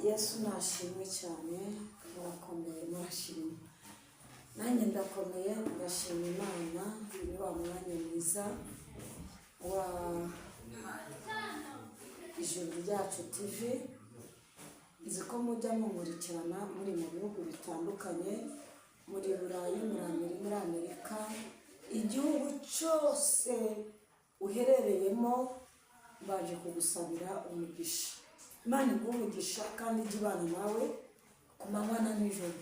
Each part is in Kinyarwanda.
Yesu nashimwe cyane, murakomeye murashimwe. Nanjye ndakomeye, ndashima Imana, ni wa mwanya mwiza wa Ijuru Ryacu TV. Nzi ko mujya mumurikirana muri mu bihugu bitandukanye, muri Burayi, muri Amerika, igihugu cyose uherereyemo baje kugusabira umugisha. Imana iguha kandi ijibana nawe ku manywa na nijoro.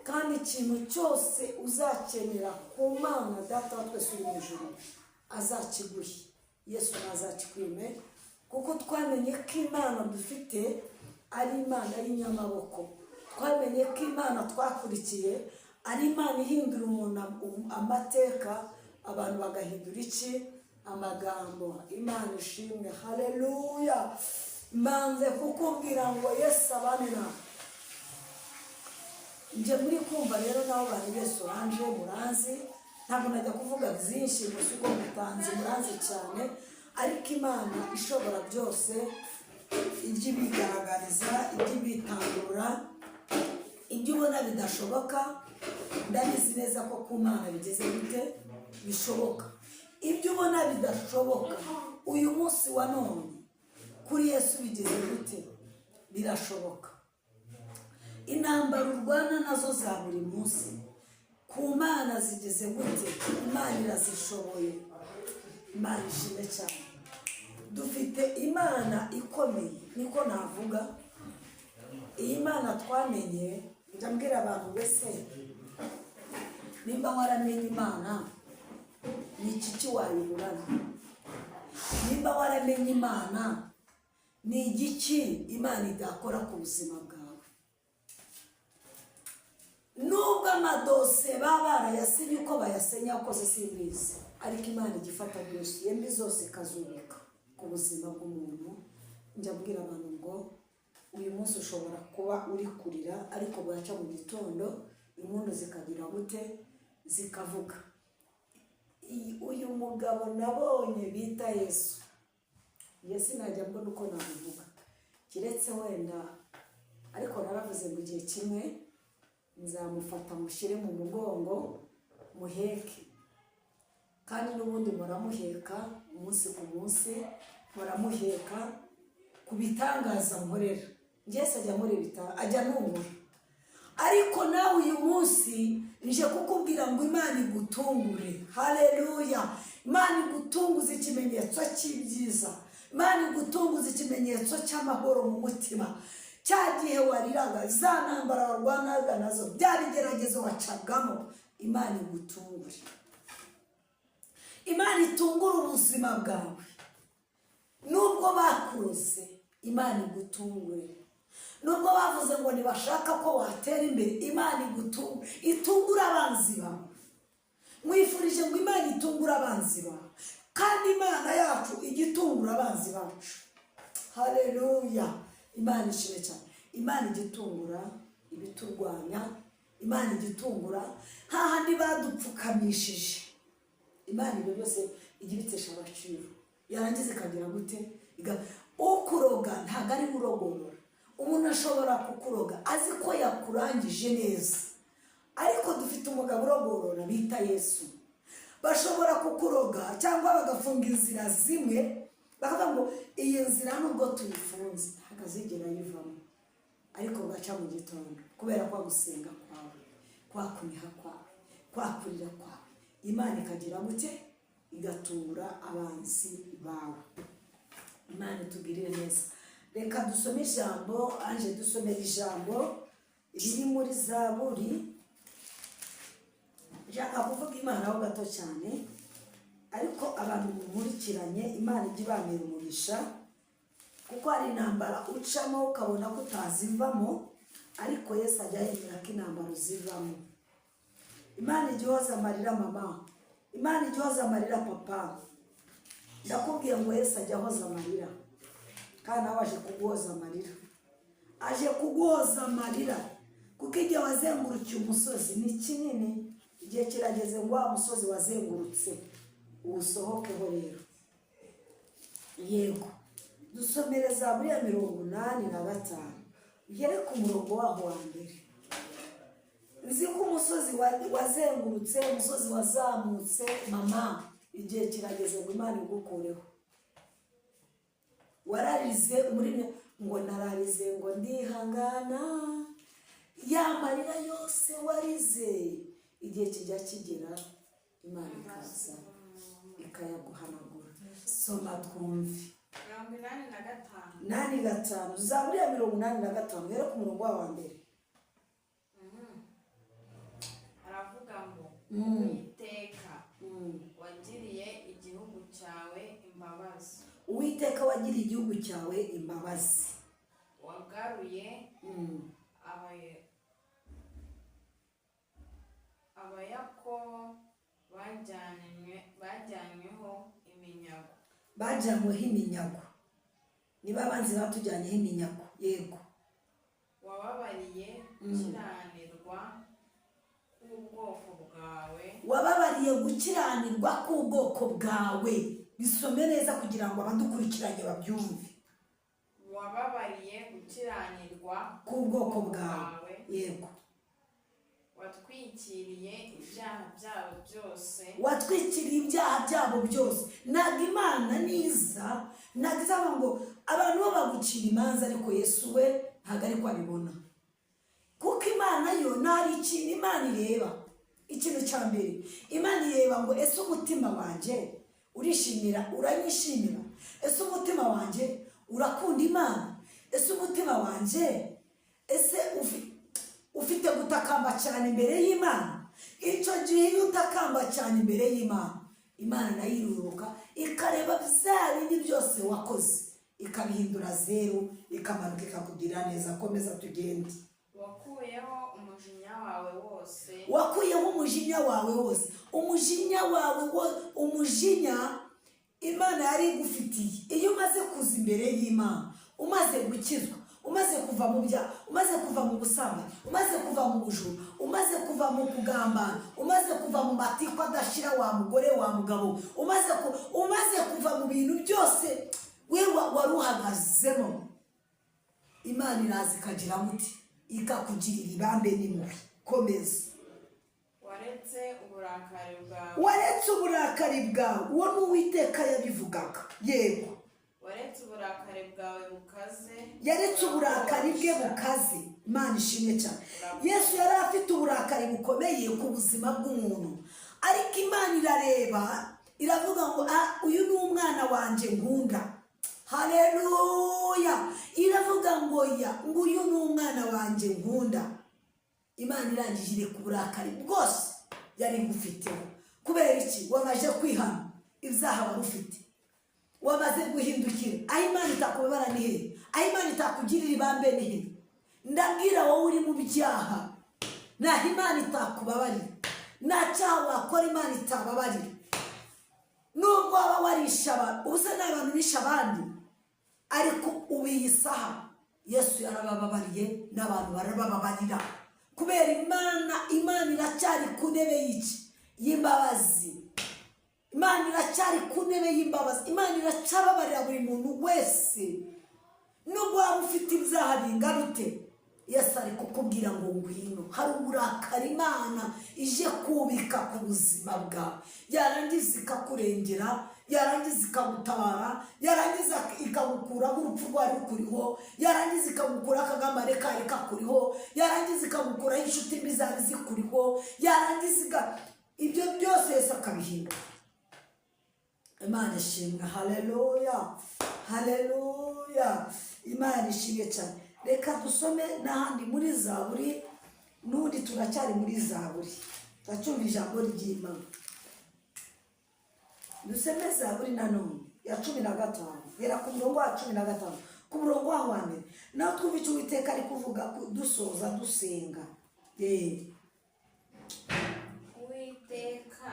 Kandi ikintu cyose uzakenera ku Mana Data wa twese uri mu ijuru azakiguhe. Yesu azakikwime, kuko twamenye ko Imana dufite ari Imana y'inyamaboko. Twamenye ko Imana twakurikiye ari Imana ihindura umuntu amateka, abantu bagahindura iki amagambo. Imana ishimwe, haleluya. Manze kukubwira ngo Yesu abane nawe. Nje muri kumva rero naho bari Yesu anje muranzi, ntabwo najya kuvuga byinshi musuko mutanzi muranzi cyane, ariko Imana ishobora byose, ijye bigaragariza, ijye bitangura, ibyo ubona bidashoboka ndabizi neza ko ku Mana bigeze bite bishoboka. Ibyo ubona bidashoboka uyu munsi wa none kuri Yesu bigeze bite birashoboka. Intambara urwana nazo za buri munsi ku Mana zigeze gute, Imana irazishoboye. Imana ishimwe cyane. Dufite Imana ikomeye, niko navuga. Iyi Mana twamenye, njambwira abantu wese, nimba waramenye Imana ni iki wayiburana? Nimba waramenye Imana ni igiki Imana idakora ku buzima bwawe? Nubwo amadose barayasenye uko bayasenya ukoze simbizi, ariko Imana igifata byose, yembi zose ikazubika ku buzima bw'umuntu. Njabwira abantu ngo uyu munsi ushobora kuba uri kurira, ariko bwaca mu gitondo impundu zikagira gute zikavuga. Uyu mugabo nabonye bita Yesu, Yesu najya mbona uko nabivuga kiretse wenda, ariko naravuze mu gihe kimwe nzamufata mushyire mu mugongo muheke. Kandi n'ubundi muramuheka umunsi ku munsi, muramuheka ku bitangaza nkorera. Yesu ajya muri bitanga, ajya numura. Ariko nawe uyu munsi nje kukubwira ngo Imana igutungure. Haleluya. Imana igutunguza ikimenyetso cy'ibyiza, Imana igutunguza ikimenyetso cy'amahoro mu mutima. Cya gihe wariraga, za ntambara warwanaga nazo, byari geragezo wacagamo, Imana igutungure. Imana itungura ubuzima bwawe. Nubwo bakuroze, Imana igutungure. Nubwo bavuze ngo ntibashaka ko watera imbere, Imana igutungure. Itungura abanzi bawe. Mwifurije ngo Imana itungura abanzi bawe, kandi Imana yacu igitungura abanzi bacu. Haleluya. Imana ishimwe cyane. Imana igitungura ibiturwanya, Imana igitungura hahandi badupfukamishije. Imana ibyo byose igibitesha abaciro, yarangiza ikagira gute ukuroga ntabwo ari urogorora. Umuntu ashobora kukuroga azi ko yakurangije neza, ariko dufite umugabo urogorora bita Yesu. Bashobora kukuroga cyangwa bagafunga inzira zimwe, bakavuga ngo iyi nzira nubwo tuyifunze ntabwo azigera yivamo, ariko gaca mu gitondo kubera kwa gusenga kwawe, kwakuniha kwawe, kwakurira kwawe, Imana ikagira gute igatungura abanzi bawe. Imana itugirire neza. Reka dusome ijambo, anje dusomera ijambo riri muri Zaburi. Nshaka kuvuga Imana ho gato cyane, ariko abantu mumurikiranye, Imana ijye ibamera umugisha, kuko hari intambara ucamo ukabona ko utazivamo, ariko Yesu ajya yemera ko intambara zivamo. Imana ijye ihoza amarira mama, Imana ijye ihoza amarira papa. Ndakubwiye ngo Yesu ajya ahoza amarira, kandi nawe aje kuguhoza amarira. Aje kuguhoza amarira, kuko igihe wazengurukiye umusozi ni kinini. Igihe kirageze ngo wa musozi wazengurutse uwusohokeho rero. Yego, dusomere Zaburi ya 85. ugere ku murongo waho wa mbere. Nzi ko umusozi wazengurutse, umusozi wazamutse, mama igihe kirageze ngo Imana igukureho. Wararize muri ngo nararize ngo ndihangana, ya marira yose warize, igihe kijya kigera Imana ikaza ikayaguhanagura. Soma twumve 85 Zaburi ya 85 rero ku murongo wa mbere. Aravuga ngo Uwiteka wagiriye igihugu cyawe imbabazi. Uwiteka wagiriye igihugu cyawe imbabazi. Wagaruye abayakobo bajyanyweho iminyago. Bajyanyweho iminyago. Niba abanzi batujyanyeho iminyago. Yego. Wababariye gukiranirwa k'ubwoko bwawe. Wababariye gukiranirwa k'ubwoko bwawe. Bisome neza kugira ngo abadukurikiranye babyumve. Wababariye gukiranirwa k'ubwoko bwawe. Yego. Watwikiriye ibyaha byabo byose. Watwikiriye ibyaha byabo byose. Ntabwo Imana niza, ntabwo ngo abantu bo bagucira imanza, ariko Yesu we ntabwo ariko abibona. Kuko Imana yo ntari ikintu Imana ireba. Ikintu cya mbere Imana ireba ngo ese umutima wanjye urishimira, uranyishimira? Ese umutima wanjye urakunda Imana? Ese umutima wanjye ese ufite gutakamba cyane imbere y'Imana? Icyo gihe iyo utakamba cyane imbere y'Imana, Imana nayo iruruka ikareba bya bindi byose wakoze, ikabihindura zeru, ikamanuka ikakugira neza. Komeza tugende. Wakuyeho umujinya wawe wose. Wakuyeho umujinya wawe wose. Umujinya wawe umujinya Imana yari igufitiye. Iyo umaze kuza imbere y'Imana, umaze gukizwa, umaze kuva mu byaha, umaze kuva mu busambanyi, umaze kuva mu bujura, umaze kuva mu kugambana, umaze kuva mu matiko adashira, wa mugore wa mugabo, umaze kuva mu bintu byose we waruhagazemo, Imana iraza ikagira muti ikakugirira ibambe n'impuhwe. Komeza. Waretse uburakari bwawe. Waretse uburakari bwawe. Uwo ni Uwiteka yabivugaga. Yego. Waretse uburakari bwawe bukaze. Yaretse uburakari bwe bukaze. Imana ishimwe cyane. Yesu yari afite uburakari bukomeye ku buzima bw'umuntu, ariko Imana irareba iravuga ngo uyu ni umwana wanjye nkunda. Haleluya. Iravuga ngo uyu ni umwana wanjye nkunda. Imana irangije ku burakari bwose yari igufiteho. Kubera iki? Wamaze kwihana ibyaha wari ufite, wamaze guhindukira. Aho Imana itakubabara ni he? Aho Imana itakugirira ibambe ni he? Ndabwira wowe uri mu byaha, naho Imana itakubabarira. Nta cyaha wakora Imana itababarira. Nubwo waba warisha abantu, ubusa n'abantu bisha abandi, ariko ubiyi saha Yesu yarabababariye n'abantu barabababarira. Kubera Imana iracyari ku ntebe y'imbabazi. Imana iracyari ku ntebe y'imbabazi. Imana iracyababarira buri muntu wese. Nubwo waba ufite ibyaha bingana ute, Yesu ari kukubwira ngo ngwino. Hari uburakari Imana ije kubika ku buzima bwawe, yarangiza ikakurengera, yarangiza ikagutabara, yarangiza ikagukuraho urupfu rwari rukuriho, yarangiza ikagukuraho akagamare kari kakuriho, yarangiza ikagukuraho inshuti mbi zari zikuriho, yarangiza ibyo byose Yesu akabihindura. Imana ishimwe. Haleluya, haleluya. Imana ishimwe cyane. Reka dusome n'ahandi muri Zaburi, n'undi turacyari muri Zaburi, turacyumva ijambo ry'Imana. Dusome Zaburi nanone ya 15 hera ku murongo wa 15 ku murongo wa mbere. Naho twumva icyo Uwiteka ari kuvuga dusoza dusenga. Uwiteka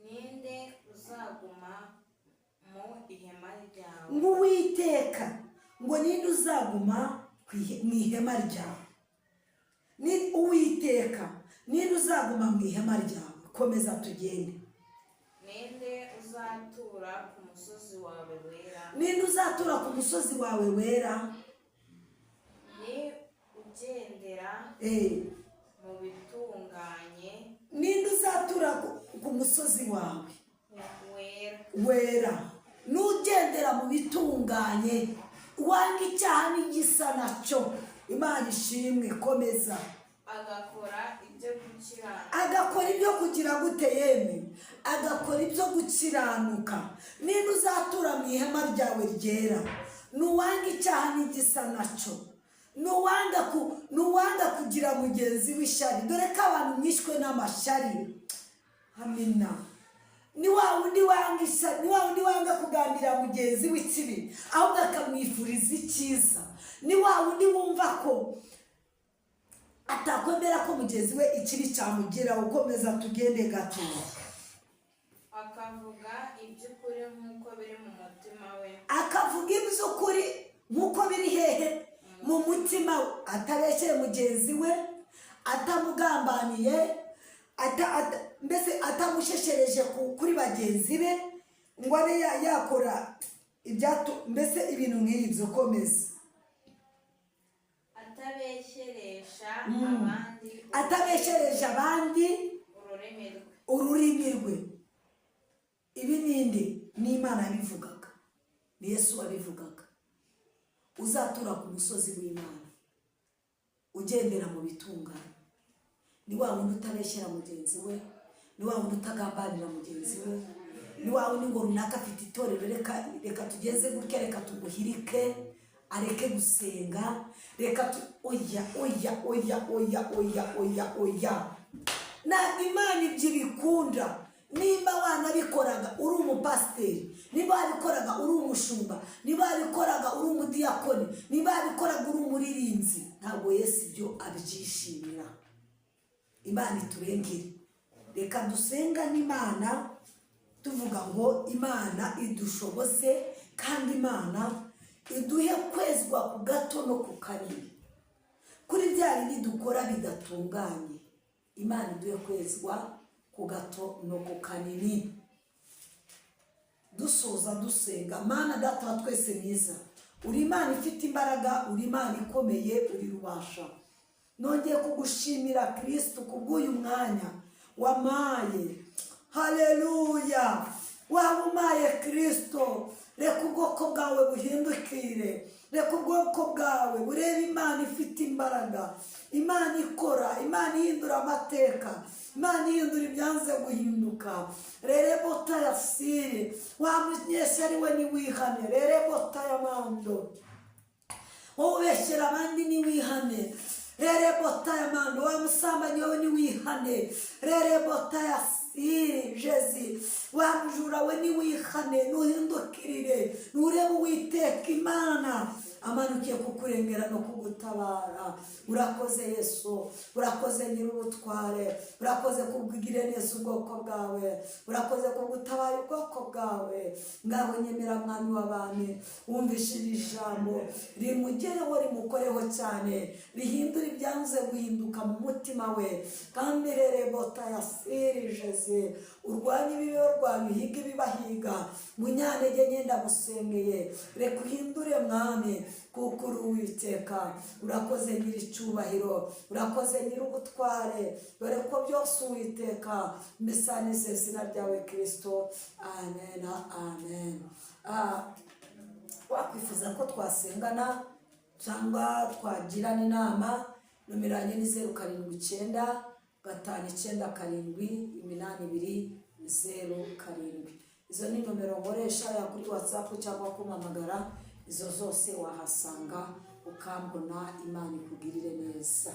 ninde uzaguma mu ihema ryawe? Uwiteka ngo ninde uzaguma mu ihema ryawe? Ni Uwiteka ninde uzaguma mu ihema ryawe? Komeza tugende. Ninde uzatura ku musozi wawe wera? Ninde uzatura ku musozi wawe wera? Ni ugendera mu bitunganye ninde uzatura ku musozi wawe wera. N'ugendera mu bitunganye, wanga icyaha n'igisa nacyo. Imana ishimwe. Komeza. agakora ibyo gukiranuka. Agakora ibyo kugira gute yeme? Agakora ibyo gukiranuka. Ninde uzatura mu ihema ryawe ryera? N'uwanga icyaha n'igisa nacyo. N'uwanga kugira mugenzi w'ishyari. Dore ko abantu mwishwe n'amashyari. Amina. Ni wa wundi wanga kuganira mugenzi w'ikibi, ahubwo akamwifuriza icyiza. Ni wa wundi wumva ko atakwemera ko mugenzi we ikibi cyamugeraho. Ukomeza tugende gato. Akavuga iby'ukuri nk'uko biri mu mutima we. Akavuga iby'ukuri nk'uko biri hehe? Mu mutima we. Atabeshyeye mugenzi we, atamugambaniye, mbese atamusheshereje kuri bagenzi be, ngo abe yakora mbese ibintu nk'ibyo. Komeza. Atabeshereje abandi ururimi rwe. Ibi ninde? Ni Imana yabivugaga, ni Yesu wabivugaga. Uzatura ku musozi w'Imana, ugendera mu bitunganye. Ni wa wundi utabeshyera mugenzi we, ni wa wundi utagambanira mugenzi we, ni wa wundi ngo runaka afite itorero, reka tugeze gutya, reka tuguhirike, areke gusenga, reka oya. Ntabwo Imana ibyo bikunda. Nimba wanabikoraga uri umupasiteri, nimba wabikoraga uri umushumba, nimba wabikoraga uri umudiyakoni, nimba wabikoraga uri umuririmbyi, ntabwo Yesu ibyo abyishimira. Imana iturengere. Reka dusenga n'Imana tuvuga ngo Imana idushoboze, kandi Imana iduhe kwezwa ku gato no ku kanini. Kuri bya bindi dukora bidatunganye, Imana iduhe kwezwa ku gato no ku kanini. Dusoza dusenga. Mana Data wa twese mwiza, uri Imana ifite imbaraga, uri Imana ikomeye, uri rubasha. Nongeye kugushimira Kristo kubw'uyu mwanya wamaye. Haleluya. Wabumaye Kristo. Reka ubwoko bwawe buhindukire. Reka ubwoko bwawe burebe Imana ifite imbaraga, Imana ikora, Imana ihindura amateka, Imana ihindura ibyanze guhinduka. Rere bota ya siri, wa munyeshyari we niwihane. Rere bota ya mando, ubeshyera abandi niwihane. Rere bota ya mando, wa musambanyi we niwihane. Rere bota ya siri Jezi, wa mujura we niwihane. Nuhindukirire, nurebe Uwiteka Imana amanukiye kukurengera no kugutabara. Urakoze Yesu, urakoze Nyir'ubutware, urakoze kubwigire neza ubwoko bwawe, urakoze kugutabara ubwoko bwawe. Ngaho nyemera Mwami w'abami, wumvishije ijambo rimugereho, rimukoreho cyane, rihindura ibyanze guhinduka mu mutima we. Kandi rere bota ya siri Jezi, urwanya ibibarwanya, uhiga ibibahiga. Munyantege ngenda musengeye, reka uhindure Mwami, kuko uri Uwiteka. Urakoze Nyir'icyubahiro, urakoze Nyir'ubutware. Dore ko byose Uwiteka mbisanize izina ryawe Kristo. Amen, amen. Wakwifuza ko twasengana cyangwa twagirana inama, nomero yanjye ni 079 5978207. Izo ni nomero nkoresha ya kuri WhatsApp cyangwa kumpamagara. Izo zose wahasanga ukambona. Imana ikugirire neza.